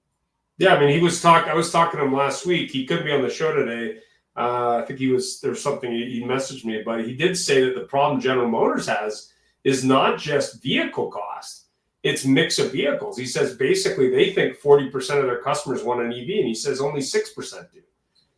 Yeah, I mean, I was talking to him last week. He couldn't be on the show today. I think there's something he messaged me, but he did say that the problem General Motors has is not just vehicle cost, it's mix of vehicles. He says basically they think 40% of their customers want an EV, and he says only 6% do.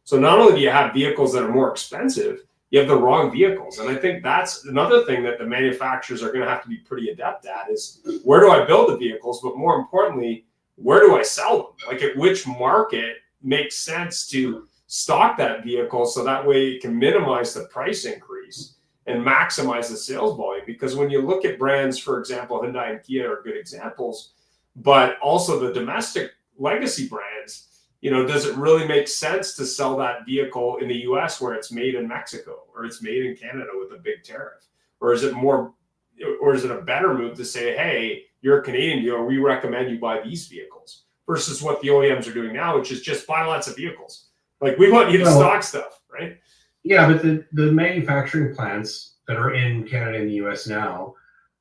So not only do you have vehicles that are more expensive, you have the wrong vehicles. And I think that's another thing that the manufacturers are going to have to be pretty adept at is where do I build the vehicles? But more importantly, where do I sell them? Like at which market makes sense to stock that vehicle so that way it can minimize the price increase and maximize the sales volume. Because when you look at brands, for example, Hyundai and Kia are good examples, but also the domestic legacy brands, does it really make sense to sell that vehicle in the US where it's made in Mexico or it's made in Canada with a big tariff? Or is it a better move to say, hey, you're a Canadian dealer, we recommend you buy these vehicles versus what the OEMs are doing now, which is just buy lots of vehicles. Like we want you to stock stuff, right? Yeah, but the manufacturing plants that are in Canada and the US now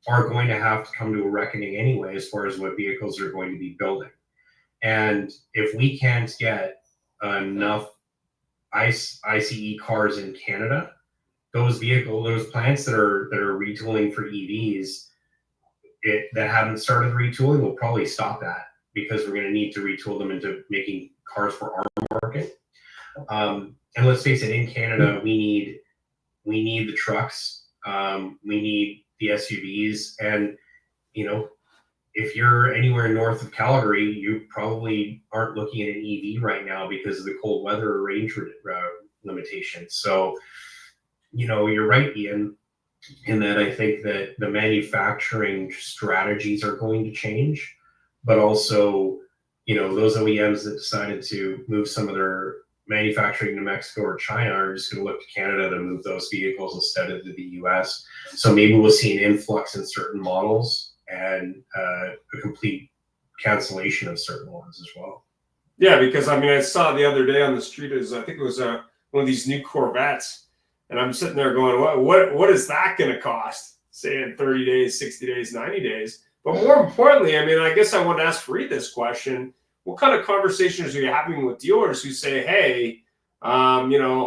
are going to have to come to a reckoning anyway as far as what vehicles they're going to be building. And if we can't get enough ICE cars in Canada, those plants that are retooling for EVs that haven't started retooling will probably stop that because we're going to need to retool them into making cars for our market. And let's face it, in Canada, we need the trucks, we need the SUVs, and if you're anywhere north of Calgary, you probably aren't looking at an EV right now because of the cold weather or range limitations. So, you're right, Ian, in that I think that the manufacturing strategies are going to change, but also, those OEMs that decided to move some of their manufacturing to Mexico or China are just going to look to Canada to move those vehicles instead of to the US. So maybe we'll see an influx in certain models and a complete cancellation of certain ones as well. Yeah, because I saw the other day on the street I think it was one of these new Corvettes, and I'm sitting there going, what is that going to cost? Say in 30 days, 60 days, 90 days. But more importantly, I guess I want to ask Fareed this question. What kind of conversations are you having with dealers who say, hey, I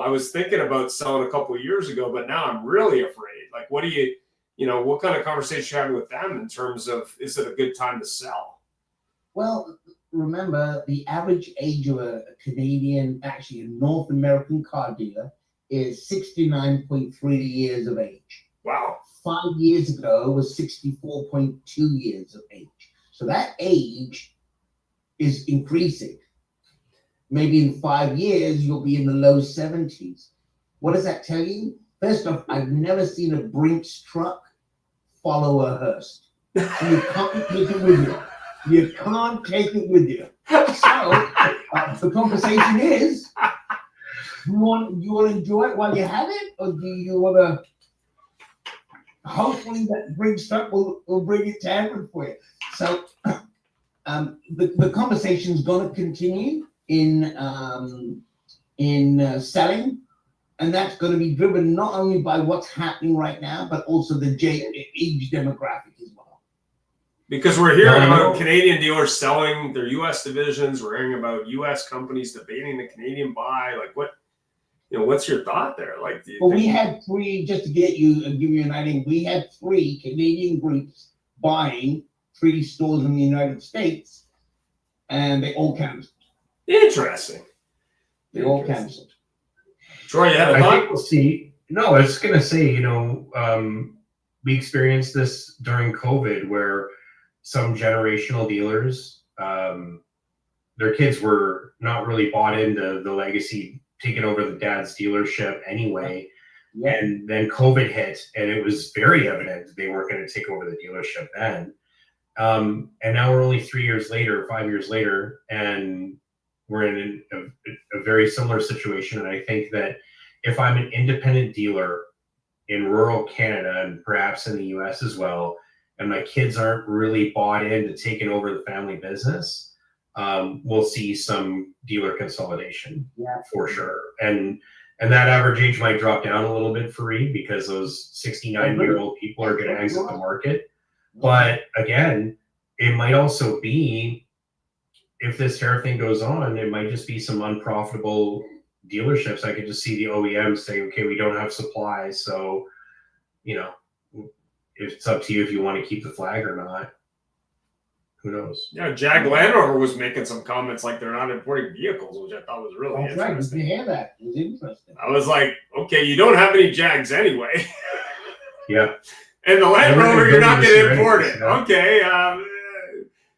was thinking about selling a couple of years ago, but now I'm really afraid. Like, what what kind of conversation are you having with them in terms of, is it a good time to sell? Well, remember, the average age of a Canadian, actually a North American car dealer is 69.3 years of age. Wow. 5 years ago it was 64.2 years of age. So that age is increasing. Maybe in 5 years, you'll be in the low 70s. What does that tell you? First off, I've never seen a Brinks truck follow a hearse. So you can't take it with you. You can't take it with you. So the conversation is, you want to enjoy it while you have it, or do you want to hopefully that Brinks truck will bring it to heaven for you? So the conversation is going to continue in selling, and that's going to be driven not only by what's happening right now, but also the age demographic as well. Because we're hearing about Canadian dealers selling their U.S. divisions. We're hearing about U.S. companies debating the Canadian buy. Like, what's your thought there? Like, we had 3, just to give you an idea. We had 3 Canadian groups buying 3 stores in the United States, and they all canceled. Interesting. They all canceled. Troy, you had a I thought? think we'll see. No, I was going to say, we experienced this during COVID where some generational dealers, their kids were not really bought into the legacy, taking over the dad's dealership anyway. Yeah. And then COVID hit, and it was very evident they weren't going to take over the dealership then. And now we're only 3 years later, 5 years later, and we're in a very similar situation. And I think that if I'm an independent dealer in rural Canada and perhaps in the US as well, and my kids aren't really bought into taking over the family business, we'll see some dealer consolidation for sure. And that average age might drop down a little bit for Reed because those 69-year-old people are going to exit the market. But again, it might also be, if this tariff thing goes on, it might just be some unprofitable dealerships. I could just see the OEMs saying, okay, we don't have supply, so, you know, it's up to you if you want to keep the flag or not. Who knows? Yeah, Jag Land Rover was making some comments like they're not importing vehicles, which I thought was really interesting. Right. Did you hear that? It was interesting. I was like, okay, you don't have any Jags anyway. Yeah. And the Land Rover, you're not going to import it. Yeah. Okay.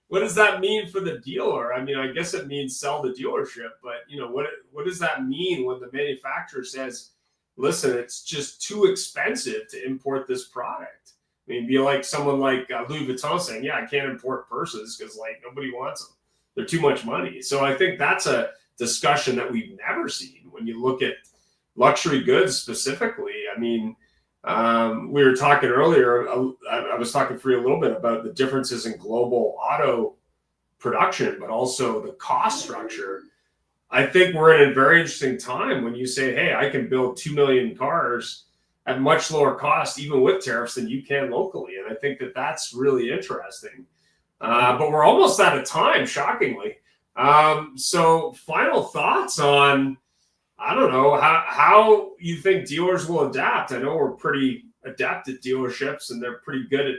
What does that mean for the dealer? I mean, I guess it means sell the dealership, but you know, what does that mean when the manufacturer says, listen, it's just too expensive to import this product? I mean, be like someone like Louis Vuitton saying, yeah, I can't import purses because like nobody wants them. They're too much money. So I think that's a discussion that we've never seen when you look at luxury goods specifically. I mean, we were talking earlier, I was talking for you a little bit about the differences in global auto production, but also the cost structure. I think we're in a very interesting time when you say, hey, I can build 2 million cars at much lower cost, even with tariffs, than you can locally. And I think that that's really interesting. But we're almost out of time, shockingly. So final thoughts on, I don't know, how you think dealers will adapt. I know we're pretty adept at dealerships and they're pretty good at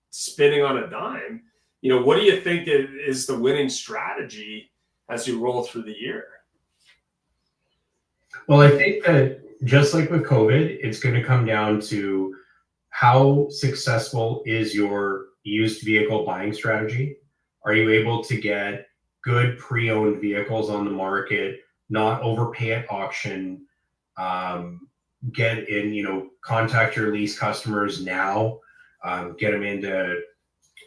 spinning on a dime. You know, what do you think is the winning strategy as you roll through the year? Well, I think that just like with COVID, it's going to come down to how successful is your used vehicle buying strategy? Are you able to get good pre-owned vehicles on the market, not overpay at auction, get in, you know, contact your lease customers now, get them into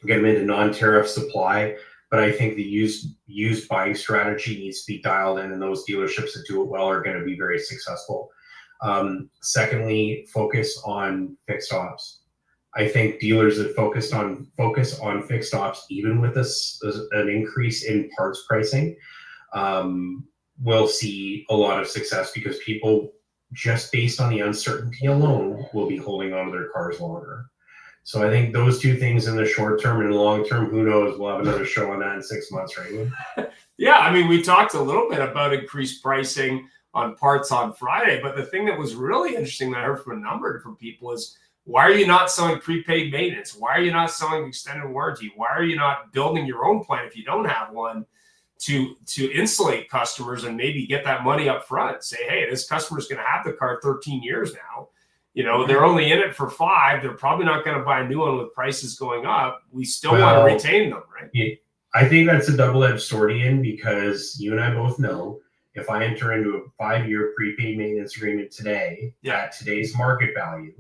non-tariff supply. But I think the used buying strategy needs to be dialed in, and those dealerships that do it well are going to be very successful. Secondly, focus on fixed ops. I think dealers that focus on fixed ops, even with an increase in parts pricing, will see a lot of success because people, just based on the uncertainty alone, will be holding on to their cars longer. So I think those two things in the short term and the long term, who knows, we'll have another show on that in 6 months, right? Yeah, I mean, we talked a little bit about increased pricing on parts on Friday, but the thing that was really interesting that I heard from a number of different people is, why are you not selling prepaid maintenance? Why are you not selling extended warranty? Why are you not building your own plan if you don't have one to insulate customers and maybe get that money up front? Say, hey, this customer's going to have the car 13 years now. You know, they're only in it for 5. They're probably not going to buy a new one with prices going up. We still want to retain them, right? Yeah, I think that's a double-edged sword, Ian, because you and I both know if I enter into a 5-year prepaid maintenance agreement today at today's market value,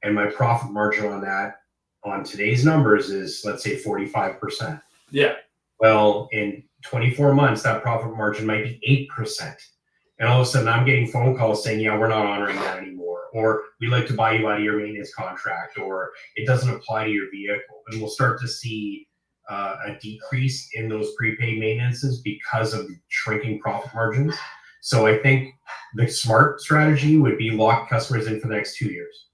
and my profit margin on that, on today's numbers is, let's say, 45%. Yeah. Well, in 24 months, that profit margin might be 8%. And all of a sudden, I'm getting phone calls saying, yeah, we're not honoring that anymore. Or we'd like to buy you out of your maintenance contract, or it doesn't apply to your vehicle. And we'll start to see a decrease in those prepaid maintenances because of shrinking profit margins. So I think the smart strategy would be lock customers in for the next 2 years.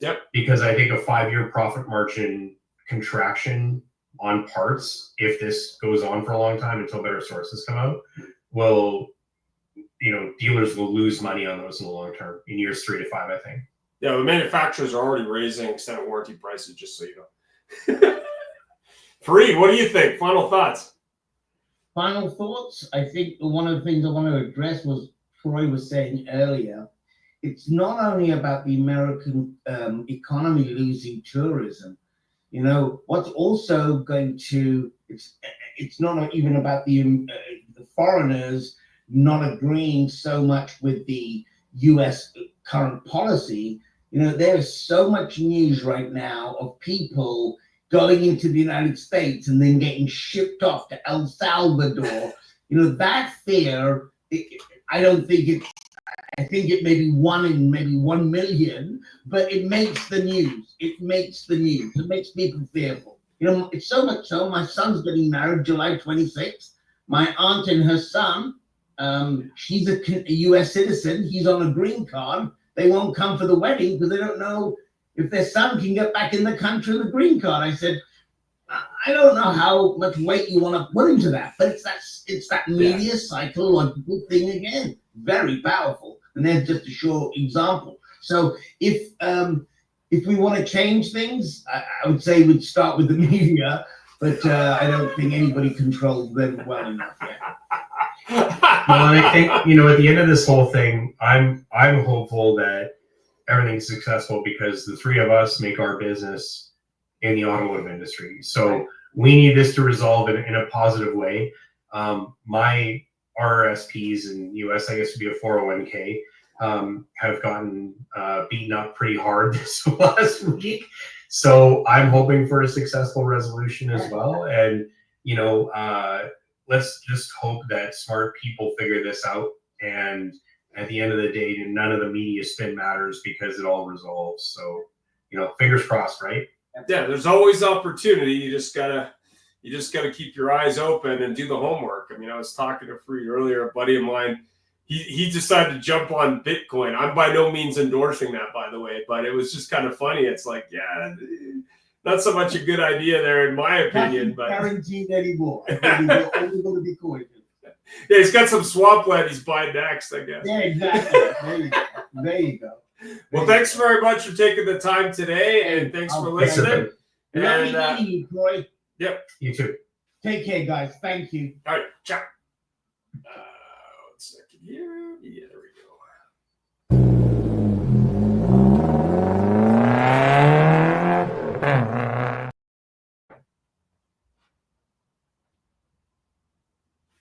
Yep. Because I think a 5-year profit margin contraction on parts, if this goes on for a long time until better sources come out, will, you know, dealers will lose money on those in the long term, in years 3 to 5, I think. Yeah, the manufacturers are already raising extended warranty prices, just so you know. Fareed, what do you think? Final thoughts? Final thoughts? I think one of the things I want to address was Troy was saying earlier. It's not only about the American economy losing tourism. You know, what's also going to, it's not even about the foreigners not agreeing so much with the U.S. current policy. You know, there's so much news right now of people going into the United States and then getting shipped off to El Salvador. You know, that fear, I don't think it's I think it may be one in maybe 1 million, but it makes the news. It makes the news. It makes people fearful. You know, it's so much so. My son's getting married July 26th. My aunt and her son, she's a U.S. citizen. He's on a green card. They won't come for the wedding because they don't know if their son can get back in the country with a green card. I said, I don't know how much weight you want to put into that, but it's that media psychological thing again. Very powerful. And there's just a short example. So if we want to change things, I would say we'd start with the media, but I don't think anybody controls them well enough yet. Well, and I think, you know, at the end of this whole thing, I'm hopeful that everything's successful because the three of us make our business in the automotive industry. So we need this to resolve in a positive way. My RRSPs in the US, I guess would be a 401k, have gotten beaten up pretty hard this last week. So I'm hoping for a successful resolution as well. And, you know, let's just hope that smart people figure this out. And at the end of the day, none of the media spin matters because it all resolves. So, you know, fingers crossed, right? Yeah, there's always opportunity. You just gotta keep your eyes open and do the homework. I mean, I was talking to Freed earlier, a buddy of mine. He decided to jump on Bitcoin. I'm by no means endorsing that, by the way, but it was just kind of funny. It's like, yeah, not so much a good idea there, in my opinion. But guaranteed anymore. Only going to Bitcoin. Yeah, he's got some swampland he's buying next, I guess. Yeah, exactly. There you go. Well, thanks very much for taking the time today, and thanks for listening. Lovely meeting you, Troy. Yep. You too. Take care, guys. Thank you. All right. Ciao. 1 second here. Yeah, there we go.